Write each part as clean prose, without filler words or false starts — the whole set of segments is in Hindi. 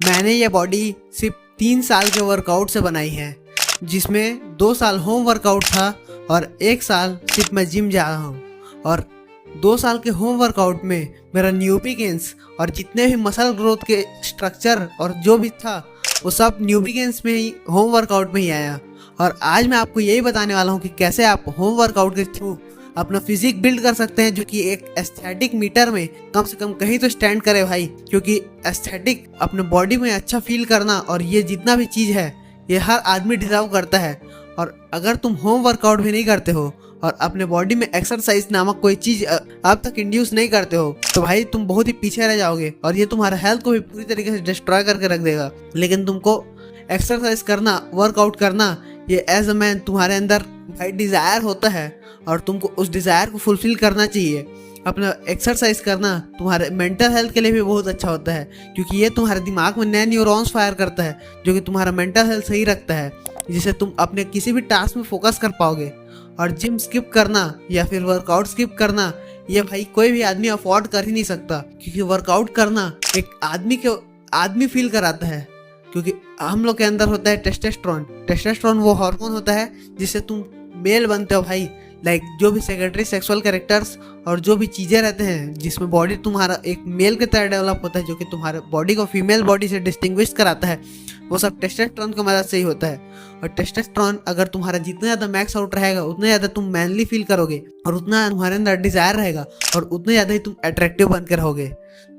मैंने ये बॉडी सिर्फ 3 साल के वर्कआउट से बनाई है, जिसमें 2 साल होम वर्कआउट था और 1 साल सिर्फ मैं जिम जा रहा हूँ। और 2 साल के होम वर्कआउट में मेरा न्यूबी गेंस और जितने भी मसल ग्रोथ के स्ट्रक्चर और जो भी था वो सब न्यूबी गेंस में ही होम वर्कआउट में ही आया। और आज मैं आपको यही बताने वाला हूँ कि कैसे आप होम वर्कआउट के थ्रू अपना फिजिक बिल्ड कर सकते हैं, जो कि एक एस्थेटिक मीटर में कम से कम कहीं तो स्टैंड करे भाई। क्योंकि एस्थेटिक अपने बॉडी में अच्छा फील करना और ये जितना भी चीज़ है ये हर आदमी डिजर्व करता है। और अगर तुम होम वर्कआउट भी नहीं करते हो और अपने बॉडी में एक्सरसाइज नामक कोई चीज़ अब तक इंड्यूस नहीं करते हो तो भाई तुम बहुत ही पीछे रह जाओगे और ये तुम्हारा हेल्थ को भी पूरी तरीके से डिस्ट्रॉय करके रख देगा। लेकिन तुमको एक्सरसाइज करना, वर्कआउट करना, ये एज अ मैन तुम्हारे अंदर भाई डिज़ायर होता है और तुमको उस डिज़ायर को फुलफिल करना चाहिए। अपना एक्सरसाइज करना तुम्हारे मेंटल हेल्थ के लिए भी बहुत अच्छा होता है, क्योंकि ये तुम्हारे दिमाग में नए न्यूरॉन्स फायर करता है जो कि तुम्हारा मेंटल हेल्थ सही रखता है, जिससे तुम अपने किसी भी टास्क में फोकस कर पाओगे। और जिम स्किप करना या फिर वर्कआउट स्किप करना ये भाई कोई भी आदमी अफोर्ड कर ही नहीं सकता, क्योंकि वर्कआउट करना एक आदमी फील कराता है। क्योंकि हम लोग के अंदर होता है टेस्टोस्टेरोन वो हार्मोन होता है जिससे तुम मेल बनते हो भाई। लाइक जो भी सेक्रेटरी सेक्सुअल कैरेक्टर्स और जो भी चीज़ें रहते हैं जिसमें बॉडी तुम्हारा एक मेल की तरह डेवलप होता है, जो कि तुम्हारे बॉडी को फीमेल बॉडी से डिस्टिंग्विश कराता है, वो सब टेस्टोस्टेरोन की मदद से ही होता है। और टेस्टोस्टेरोन अगर तुम्हारा जितना ज़्यादा मैक्स आउट रहेगा उतना ज़्यादा तुम मैनली फील करोगे और उतना तुम्हारे अंदर डिज़ायर रहेगा और उतना ज़्यादा ही तुम अट्रैक्टिव बन के रहोगे।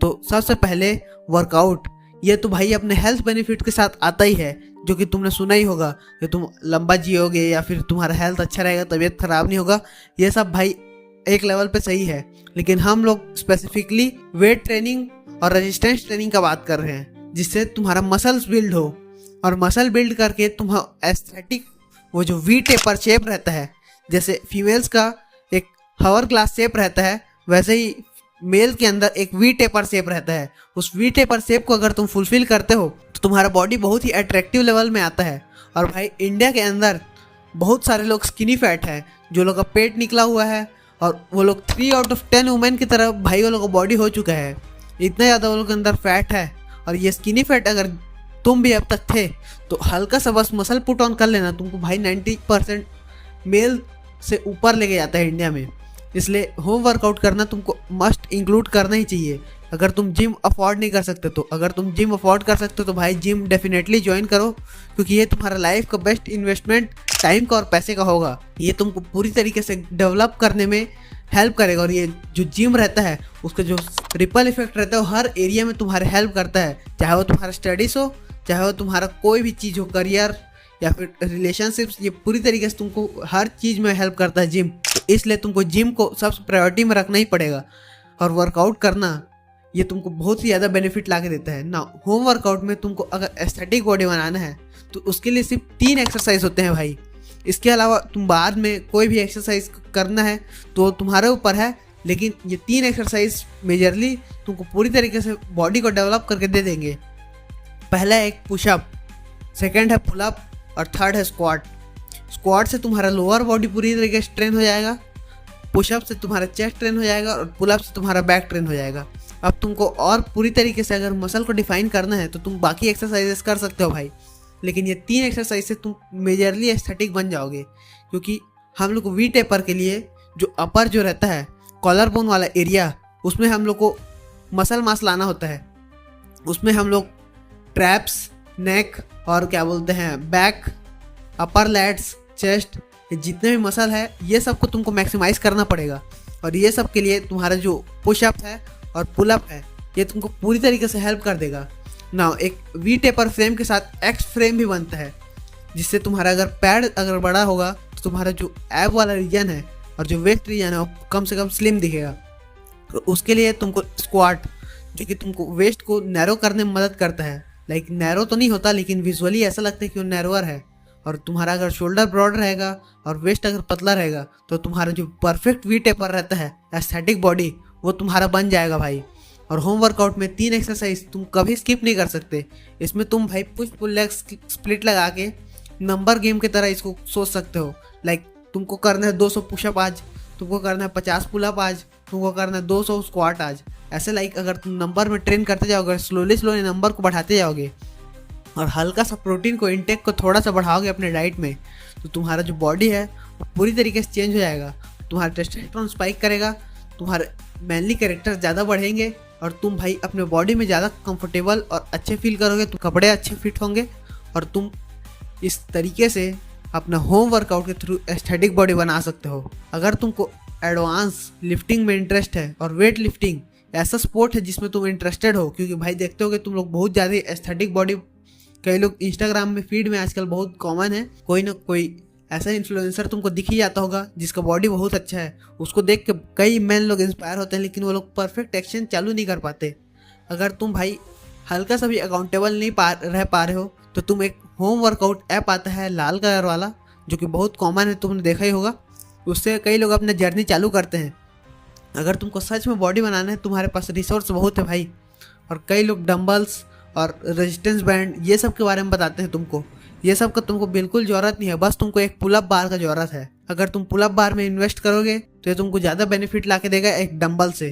तो सबसे पहले वर्कआउट ये तो भाई अपने हेल्थ बेनिफिट के साथ आता ही है, जो कि तुमने सुना ही होगा कि तुम लंबा जियोगे या फिर तुम्हारा हेल्थ अच्छा रहेगा, तबीयत खराब नहीं होगा। ये सब भाई एक लेवल पे सही है, लेकिन हम लोग स्पेसिफिकली वेट ट्रेनिंग और रेजिस्टेंस ट्रेनिंग का बात कर रहे हैं, जिससे तुम्हारा मसल्स बिल्ड हो और मसल बिल्ड करके तुम एस्थेटिक वो जो वी टेपर शेप रहता है, जैसे फीमेल्स का एक हावर ग्लास शेप रहता है वैसे ही मेल के अंदर एक वी टेपर शेप रहता है। उस वी टेपर शेप को अगर तुम फुलफिल करते हो तो तुम्हारा बॉडी बहुत ही अट्रैक्टिव लेवल में आता है। और भाई इंडिया के अंदर बहुत सारे लोग स्किनी फैट है, जो लोग का पेट निकला हुआ है और वो लोग 3 आउट ऑफ 10 वुमेन की तरह भाई वो लोग का बॉडी हो चुका है। इतना ज़्यादा वो लोग के अंदर फैट है। और ये स्किनी फैट अगर तुम भी अब तक थे तो हल्का सा बस मसल पुट ऑन कर लेना, तुमको भाई 90% मेल से ऊपर लेके जाता है इंडिया में। इसलिए होम वर्कआउट करना तुमको मस्ट इंक्लूड करना ही चाहिए अगर तुम जिम अफोर्ड नहीं कर सकते तो। अगर तुम जिम अफोर्ड कर सकते हो तो भाई जिम डेफिनेटली ज्वाइन करो, क्योंकि ये तुम्हारा लाइफ का बेस्ट इन्वेस्टमेंट टाइम का और पैसे का होगा। ये तुमको पूरी तरीके से डेवलप करने में हेल्प करेगा और ये जो जिम रहता है उसका जो रिपल इफेक्ट रहता है वो हर एरिया में तुम्हारे हेल्प करता है, चाहे वो तुम्हारा स्टडीज़ हो, चाहे वो तुम्हारा कोई भी चीज़ हो, करियर या फिर रिलेशनशिप्स, ये पूरी तरीके से तुमको हर चीज़ में हेल्प करता है जिम। तो इसलिए तुमको जिम को सबसे प्रायोरिटी में रखना ही पड़ेगा। और वर्कआउट करना ये तुमको बहुत ही ज़्यादा बेनिफिट ला के देता है ना। होम वर्कआउट में तुमको अगर एस्थेटिक बॉडी बनाना है तो उसके लिए सिर्फ 3 एक्सरसाइज होते हैं भाई। इसके अलावा तुम बाद में कोई भी एक्सरसाइज करना है तो तुम्हारे ऊपर है, लेकिन ये 3 एक्सरसाइज मेजरली तुमको पूरी तरीके से बॉडी को डेवलप करके दे देंगे। पहला है एक पुशअप, सेकेंड है पुलअप और थर्ड है स्क्वाट। स्क्वाट से तुम्हारा लोअर बॉडी पूरी तरीके से ट्रेन हो जाएगा, पुशअप से तुम्हारा चेस्ट ट्रेन हो जाएगा और पुलअप से तुम्हारा बैक ट्रेन हो जाएगा। अब तुमको और पूरी तरीके से अगर मसल को डिफाइन करना है तो तुम बाकी एक्सरसाइजेस कर सकते हो भाई, लेकिन ये 3 एक्सरसाइज से तुम मेजरली एस्थेटिक बन जाओगे। क्योंकि हम लोग को वी टेपर के लिए जो अपर जो रहता है कॉलर बोन वाला एरिया, उसमें हम लोग को मसल मास लाना होता है। उसमें हम लोग ट्रैप्स, नेक और क्या बोलते हैं बैक, अपर लैट्स, चेस्ट, जितने भी मसल है ये सब को तुमको मैक्सिमाइज करना पड़ेगा। और ये सब के लिए तुम्हारा जो पुशअप है और पुलअप है ये तुमको पूरी तरीके से हेल्प कर देगा ना। एक वी टेपर फ्रेम के साथ एक्स फ्रेम भी बनता है, जिससे तुम्हारा अगर पैड अगर बड़ा होगा तो तुम्हारा जो एब वाला रीजन है और जो वेस्ट रीजन है वो कम से कम स्लिम दिखेगा। तो उसके लिए तुमको स्क्वाट, जो कि तुमको वेस्ट को नैरो करने में मदद करता है। लाइक नैरो तो नहीं होता, लेकिन विजुअली ऐसा लगता है कि वो नैरोअर है। और तुम्हारा अगर शोल्डर ब्रॉड रहेगा और वेस्ट अगर पतला रहेगा तो तुम्हारा जो परफेक्ट वी टेपर रहता है एस्थेटिक बॉडी वो तुम्हारा बन जाएगा भाई। और होम वर्कआउट में 3 एक्सरसाइज तुम कभी स्किप नहीं कर सकते। इसमें तुम भाई पुश पुल लेग स्प्लिट लगा के नंबर गेम की तरह इसको सोच सकते हो। लाइक तुमको करना है 200 पुशअप आज, तुमको करना है 50 पुलअप आज, तुमको करना है 200 स्क्वाट आज। ऐसे लाइक अगर तुम नंबर में ट्रेन करते जाओगे, स्लोली स्लोली नंबर को बढ़ाते जाओगे और हल्का सा प्रोटीन को इंटेक को थोड़ा सा बढ़ाओगे अपने डाइट में, तो तुम्हारा जो बॉडी है वो पूरी तरीके से चेंज हो जाएगा। तुम्हारा टेस्टोस्टेरोन स्पाइक करेगा, तुम्हारे मैनली कैरेक्टर ज़्यादा बढ़ेंगे और तुम भाई अपने बॉडी में ज़्यादा कंफर्टेबल और अच्छे फील करोगे, तो कपड़े अच्छे फिट होंगे और तुम इस तरीके से अपना होम वर्कआउट के थ्रू एस्थेटिक बॉडी बना सकते हो। अगर तुमको एडवांस लिफ्टिंग में इंटरेस्ट है और वेट लिफ्टिंग ऐसा स्पोर्ट है जिसमें तुम इंटरेस्टेड हो, क्योंकि भाई देखते हो कि तुम लोग बहुत ज़्यादा एस्थेटिक बॉडी, कई लोग इंस्टाग्राम में फीड में आजकल बहुत कॉमन है, कोई ना कोई ऐसा इन्फ्लुएंसर तुमको दिख ही जाता होगा जिसका बॉडी बहुत अच्छा है, उसको देख के कई मैन लोग इंस्पायर होते हैं, लेकिन वो लोग परफेक्ट एक्शन चालू नहीं कर पाते। अगर तुम भाई हल्का सा भी अकाउंटेबल नहीं रह पा रहे हो, तो तुम एक होम वर्कआउट ऐप आता है लाल कलर वाला, जो कि बहुत कॉमन है, तुमने देखा ही होगा, उससे कई लोग अपना जर्नी चालू करते हैं। अगर तुमको सच में बॉडी बनाना है, तुम्हारे पास रिसोर्स बहुत है भाई, और कई लोग डंबल्स और रेजिस्टेंस बैंड ये सब के बारे में बताते हैं तुमको। ये सब का तुमको बिल्कुल ज़रूरत नहीं है, बस तुमको एक पुलअप बार का ज़रूरत है। अगर तुम पुलअप बार में इन्वेस्ट करोगे तो ये तुमको ज़्यादा बेनिफिट ला के देगा एक डंबल से,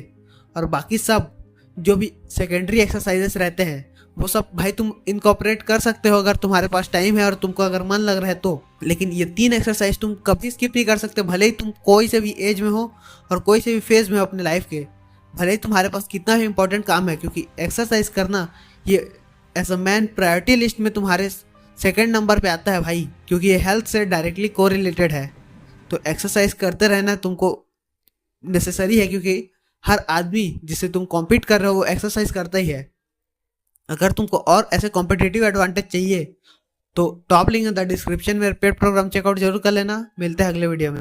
और बाकी सब जो भी सेकेंडरी एक्सरसाइजेस रहते हैं वो सब भाई तुम इनकॉर्पोरेट कर सकते हो अगर तुम्हारे पास टाइम है और तुमको अगर मन लग रहा है तो। लेकिन ये 3 एक्सरसाइज तुम कभी स्किप नहीं कर सकते, भले ही तुम कोई से भी एज में हो और कोई से भी फेज में हो अपने लाइफ के, भले ही तुम्हारे पास कितना भी इंपॉर्टेंट काम है, क्योंकि एक्सरसाइज करना ये as a main priority list में तुम्हारे सेकंड नंबर पे आता है भाई, क्योंकि ये हेल्थ से डायरेक्टली कोरिलेटेड है। तो एक्सरसाइज करते रहना तुमको नेसेसरी है, क्योंकि हर आदमी जिससे तुम कॉम्पीट कर रहे हो वो एक्सरसाइज करता ही है। अगर तुमको और ऐसे कॉम्पिटिटिव एडवांटेज चाहिए तो top link in the description में पेड प्रोग्राम चेकआउट जरूर कर लेना। मिलते हैं अगले वीडियो में।